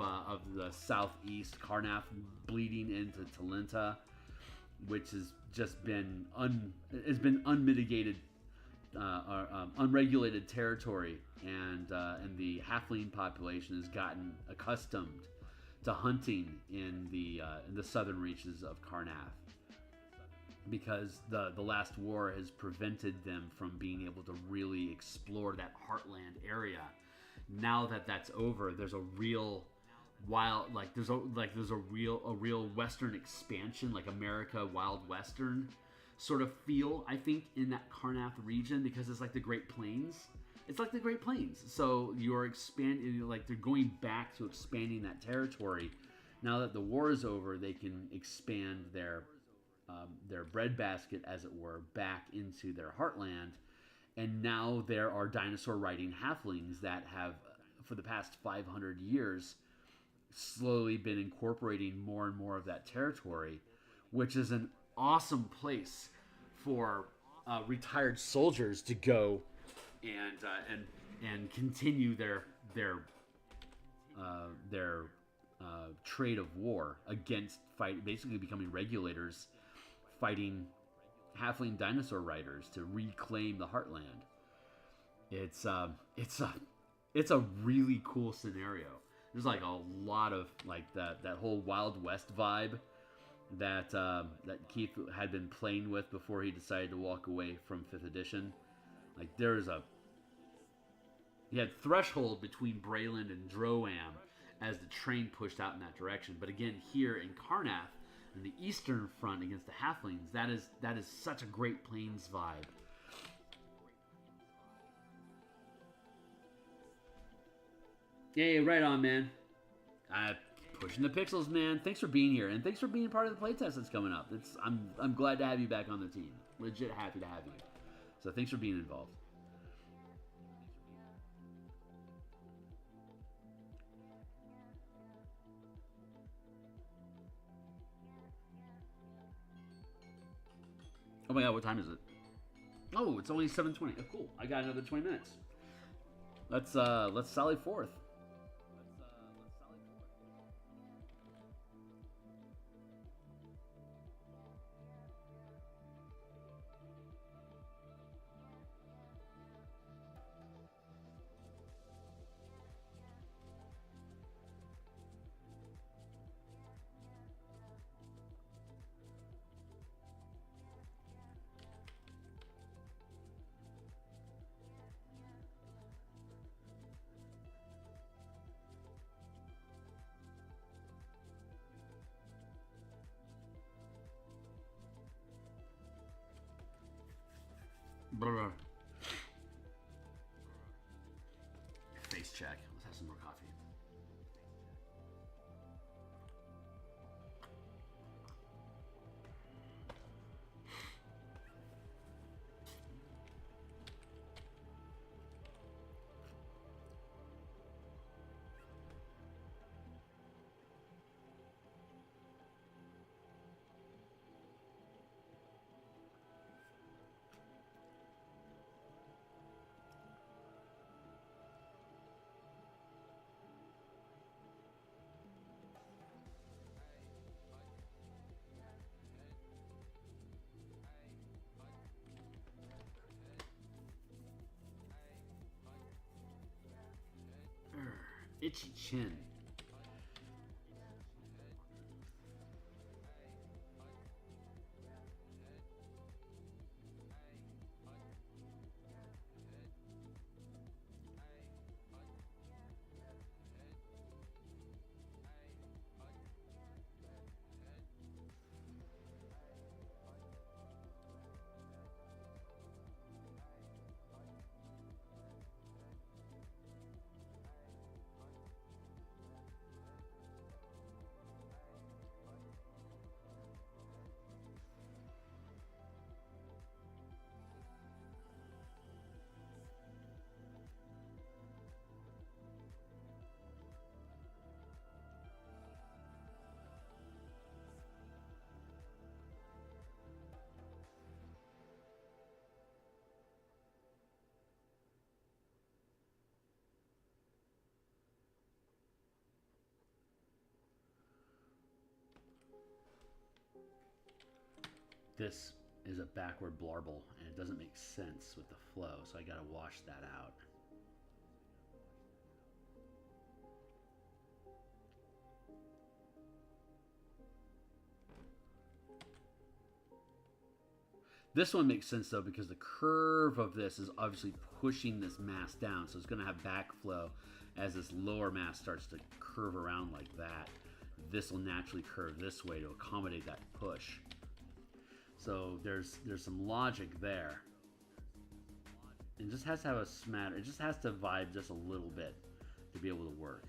S1: the southeast, Karnath bleeding into Talenta, which has just been unmitigated, unregulated territory, and the halfling population has gotten accustomed to hunting in the southern reaches of Karnath. because the last war has prevented them from being able to really explore that heartland area. Now that that's over, there's a real wild, like there's a real Western expansion, like America Wild Western sort of feel, I think, in that Karnath region, because it's like the Great Plains. It's like the Great Plains. So you're expanding, like they're going back to expanding that territory. Now that the war is over, they can expand their breadbasket, as it were, back into their heartland. And now there are dinosaur-riding halflings that have, for the past 500 years, slowly been incorporating more and more of that territory, which is an awesome place for retired soldiers to go and continue their trade of war against basically becoming regulators, fighting halfling dinosaur riders to reclaim the heartland. It's a really cool scenario. There's like a lot of like that whole Wild West vibe that Keith had been playing with before he decided to walk away from 5th edition. Like he had threshold between Brayland and Droam as the train pushed out in that direction. But again, here in Karnath, in the eastern front against the halflings, that is such a Great Plains vibe. Yeah, right on, man. Pushing the pixels, man. Thanks for being here, and thanks for being part of the playtest that's coming up. I'm glad to have you back on the team. Legit happy to have you. So thanks for being involved. Oh my god, what time is it? Oh, it's only 7:20. Oh, cool. I got another 20 minutes. Let's sally forth. Face check. Let's have some more coffee. Itchy chin. This is a backward blarble, and it doesn't make sense with the flow, so I gotta wash that out. This one makes sense, though, because the curve of this is obviously pushing this mass down. So it's going to have backflow as this lower mass starts to curve around like that. This will naturally curve this way to accommodate that push. So there's some logic there. It just has to have a smatter. It just has to vibe just a little bit to be able to work.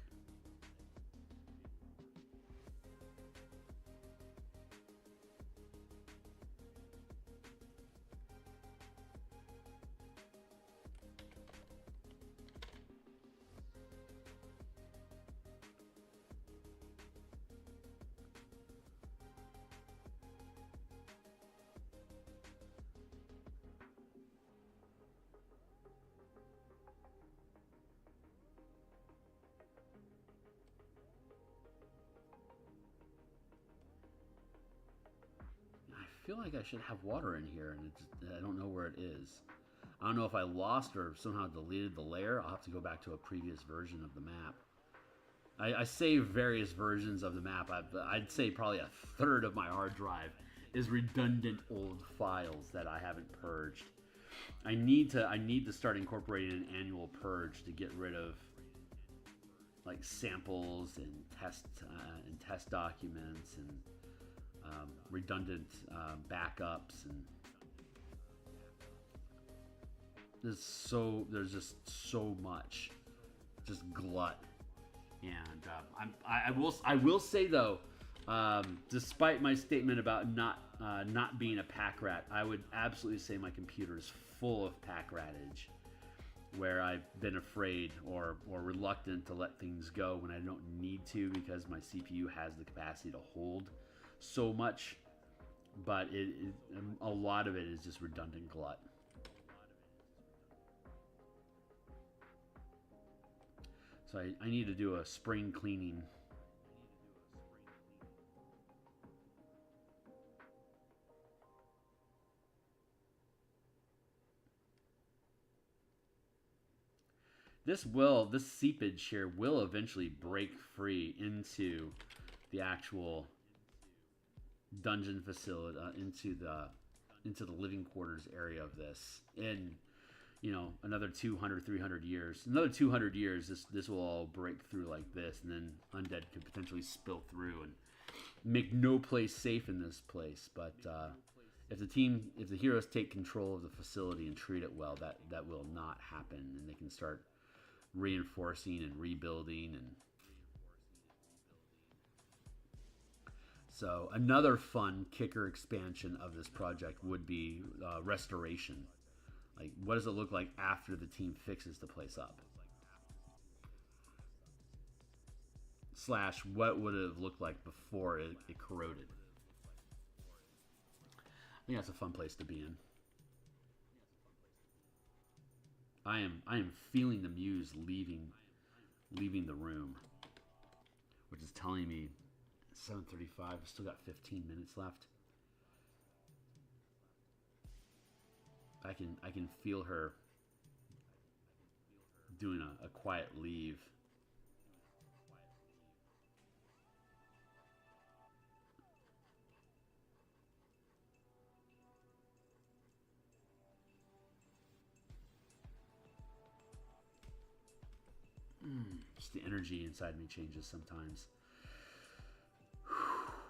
S1: I feel like I should have water in here, and I don't know where it is. I don't know if I lost or somehow deleted the layer. I'll have to go back to a previous version of the map. I saved various versions of the map. I'd say probably a third of my hard drive is redundant old files that I haven't purged. I need to start incorporating an annual purge to get rid of like samples and test documents and redundant backups, and there's just so much, just glut. And I will say though, despite my statement about not being a pack rat, I would absolutely say my computer is full of pack ratage, where I've been afraid or reluctant to let things go when I don't need to, because my CPU has the capacity to hold so much, but a lot of it is just redundant glut. So I need to do a spring cleaning. This seepage here will eventually break free into the actual dungeon facility, into the living quarters area of this in, you know, another 200, 300 years. Another 200 years, this will all break through like this, and then undead could potentially spill through and make no place safe in this place. But if the heroes take control of the facility and treat it well, that will not happen, and they can start reinforcing and rebuilding. And so another fun kicker expansion of this project would be restoration. Like, what does it look like after the team fixes the place up? / what would it have looked like before it corroded? I think that's a fun place to be in. I am feeling the muse leaving the room, which is telling me 7:35. I've still got 15 minutes left. I can feel her doing a quiet leave. Just the energy inside me changes sometimes.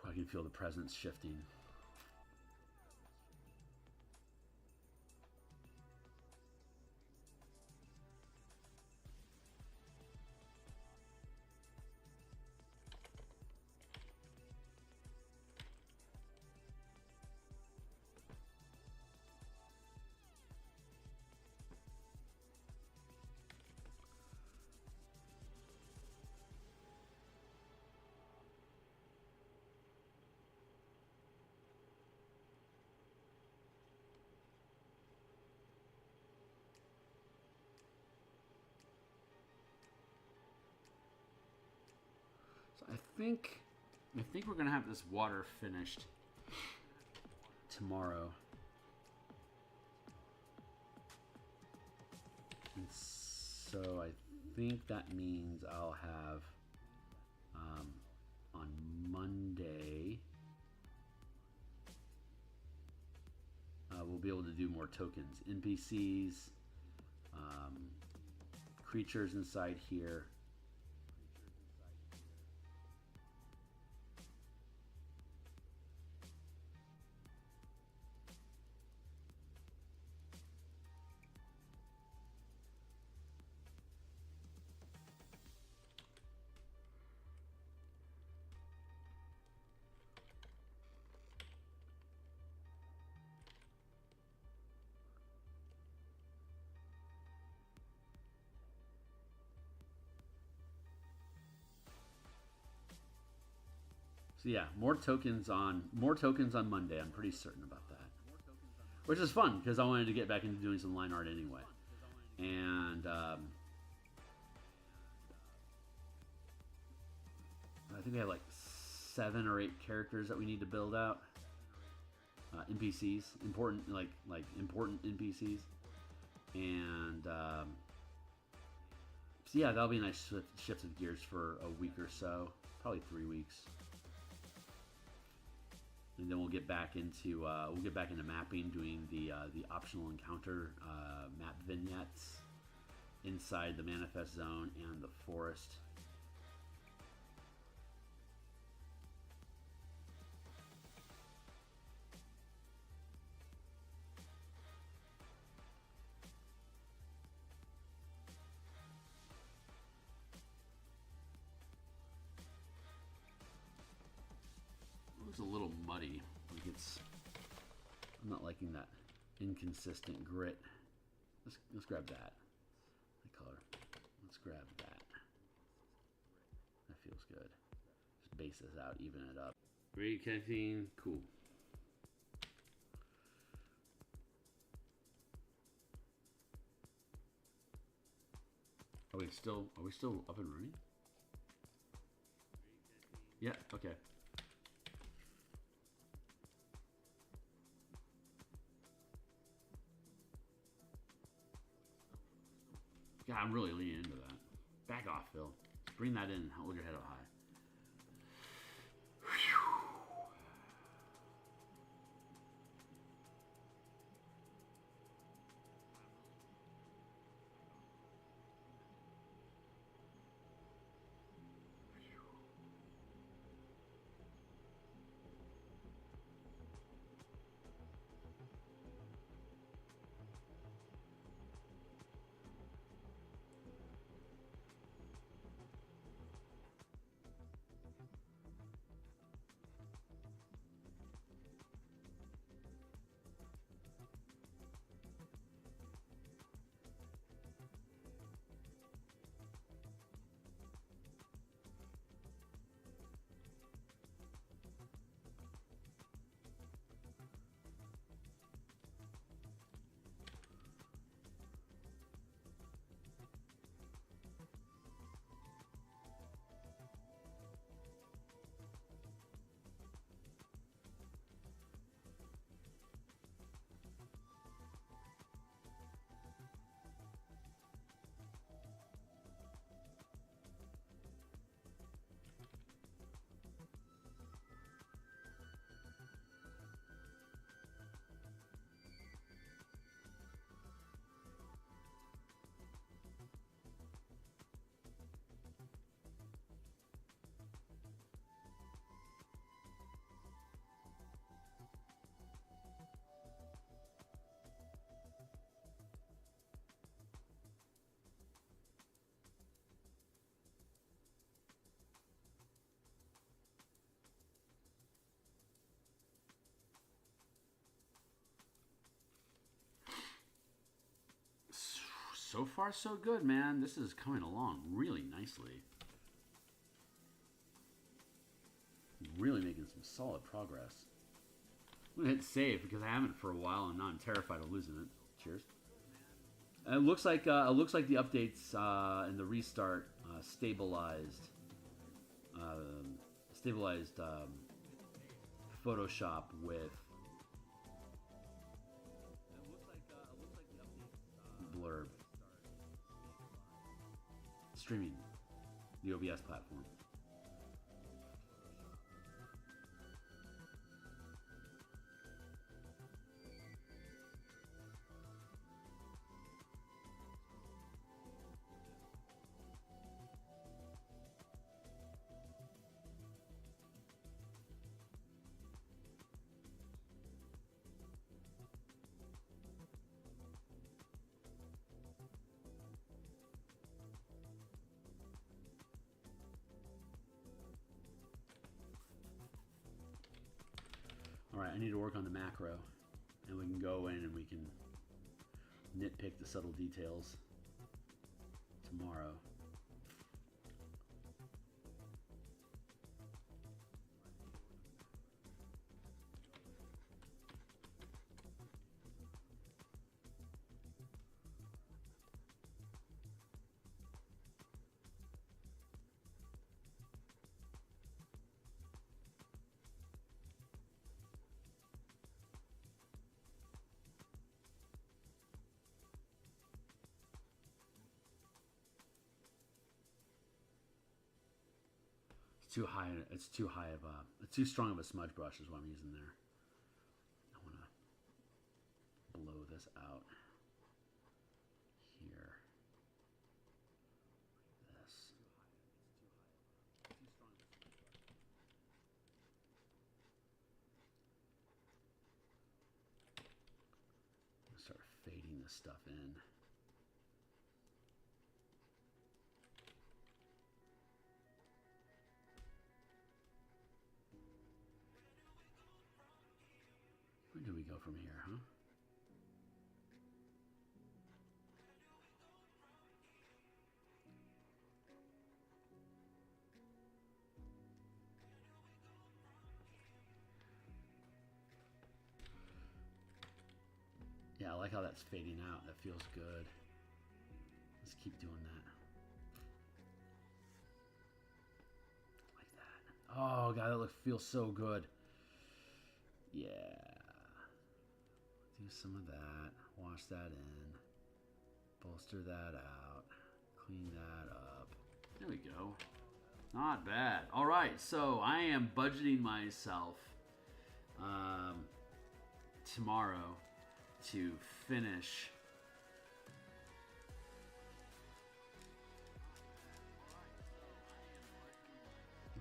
S1: I can feel the presence shifting. I think we're gonna have this water finished tomorrow, and so I think that means I'll have on Monday we'll be able to do more tokens. NPCs, creatures inside here. So yeah, more tokens on Monday. I'm pretty certain about that, which is fun because I wanted to get back into doing some line art anyway. And I think we have like 7 or 8 characters that we need to build out. NPCs, important important NPCs, and so yeah, that'll be a nice shift of gears for a week or so, probably 3 weeks. And then we'll get back into mapping, doing the optional encounter map vignettes inside the manifest zone and the forest. Looks a little muddy. Like I'm not liking that inconsistent grit. Let's grab that. The color. Let's grab that. That feels good. Just base this out, even it up. Reconnecting. Cool. Are we still up and running? Yeah, okay. God, I'm really leaning into that. Back off, Phil. Bring that in. Hold your head up high. So far, so good, man. This is coming along really nicely. Really making some solid progress. I'm gonna hit save because I haven't for a while, and now I'm terrified of losing it. Cheers. And it looks like the updates and the restart stabilized Photoshop with blurb. Streaming, the OBS platform. I need to work on the macro, and we can go in and we can nitpick the subtle details tomorrow. Too high. It's too high of a. It's too strong of a smudge brush is what I'm using there. I want to blow this out here. This. Start fading this stuff in. Where do we go from here, huh? Yeah, I like how that's fading out. That feels good. Let's keep doing that. Like that. Oh, God, that feels so good. Yeah. Do some of that. Wash that in. Bolster that out. Clean that up. There we go. Not bad. All right, so I am budgeting myself tomorrow to finish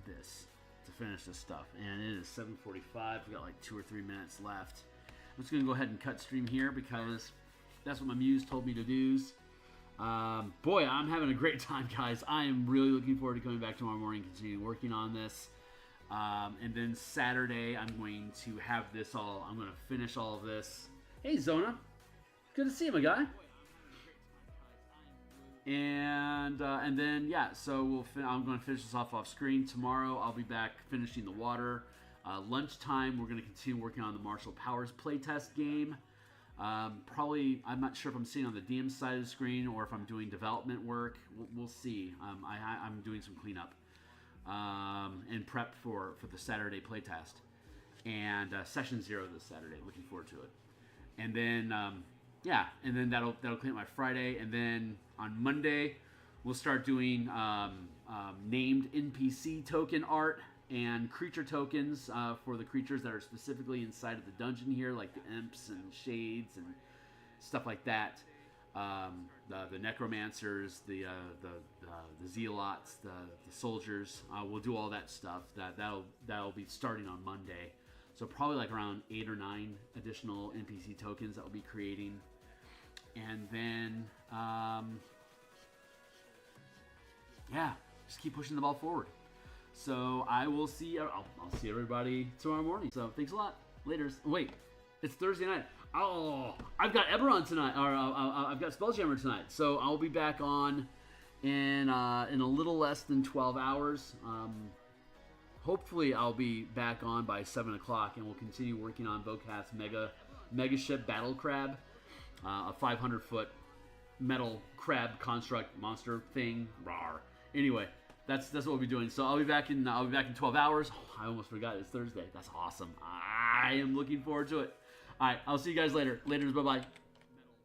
S1: this. To finish this stuff. And it is 7:45. We've got like 2 or 3 minutes left. I'm just going to go ahead and cut stream here because that's what my muse told me to do. Boy, I'm having a great time, guys. I am really looking forward to coming back tomorrow morning and continuing working on this. And then Saturday, I'm going to have this all. I'm going to finish all of this. Hey, Zona. Good to see you, my guy. And then, yeah, so I'm going to finish this off screen. Tomorrow, I'll be back finishing the water. Lunchtime, we're going to continue working on the Martial Powers playtest game. Probably, I'm not sure if I'm sitting on the DM side of the screen or if I'm doing development work. We'll see. I'm doing some cleanup and prep for the Saturday playtest. And Session 0 this Saturday. Looking forward to it. And then, yeah, and then that'll clean up my Friday. And then on Monday, we'll start doing named NPC token art and creature tokens for the creatures that are specifically inside of the dungeon here, like the imps and shades and stuff like that. The necromancers, the zealots, the soldiers. We'll do all that stuff. That'll be starting on Monday. So probably like around 8 or 9 additional NPC tokens that we'll be creating. And then, yeah, just keep pushing the ball forward. So I will see. I'll see everybody tomorrow morning. So thanks a lot. Laters. Wait, it's Thursday night. Oh, I've got Eberron tonight, or I've got Spelljammer tonight. So I'll be back on in a little less than 12 hours. Hopefully, I'll be back on by 7 o'clock, and we'll continue working on Vocat's mega ship Battle Crab, a 500-foot metal crab construct monster thing. Rawr. Anyway. That's what we'll be doing. So I'll be back in 12 hours. Oh, I almost forgot it's Thursday. That's awesome. I am looking forward to it. All right, I'll see you guys later. Bye bye.